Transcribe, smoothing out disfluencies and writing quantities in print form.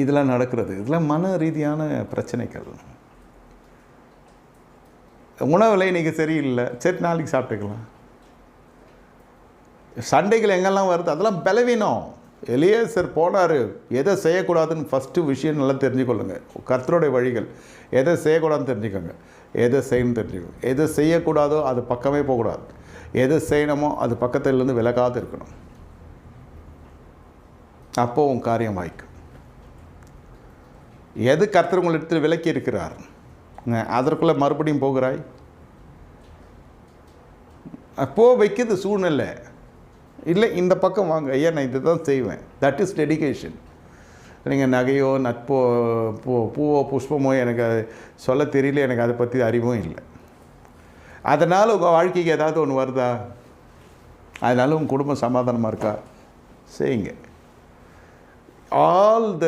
இதெல்லாம் நடக்கிறது. இதெல்லாம் மன ரீதியான பிரச்சனைகள். உணவில் இன்றைக்கி சரியில்லை, சரி நாளைக்கு சாப்பிட்டுக்கலாம். சண்டைகள் எங்கெல்லாம் வருது அதெல்லாம் பலவீனம். எலியேசர் போனார், எதை செய்யக்கூடாதுன்னு ஃபஸ்ட்டு விஷயம் நல்லா தெரிஞ்சுக்கொள்ளுங்க. கர்த்தருடைய வழிகள் எதை செய்யக்கூடாதுன்னு தெரிஞ்சுக்கோங்க, எதை செய்யணும்னு தெரிஞ்சுக்கோங்க. எதை செய்யக்கூடாதோ அது பக்கமே போகக்கூடாது, எதை செய்யணுமோ அது பக்கத்துலேருந்து விலகாது இருக்கணும். அப்போ உன் காரியம் வாய்க்கும். எது கர்த்தர் உங்களிடத்தில் விலக்கி இருக்கிறார் அதற்குள்ளே மறுபடியும் போகிறாய், அப்போ வைக்கிறது சூழ்நிலை இல்லை. இந்த பக்கம் வாங்க ஐயா, நான் இது தான் செய்வேன். That is dedication. நீங்கள் நகையோ நட்போ பூவோ புஷ்பமோ எனக்கு சொல்ல தெரியல, எனக்கு அதை பற்றி அறிவும் இல்லை. அதனால் உங்கள் வாழ்க்கைக்கு ஏதாவது ஒன்று வருதா, அதனால் உங்கள் குடும்பம் சமாதானமாக இருக்கா, செய்யுங்க. All the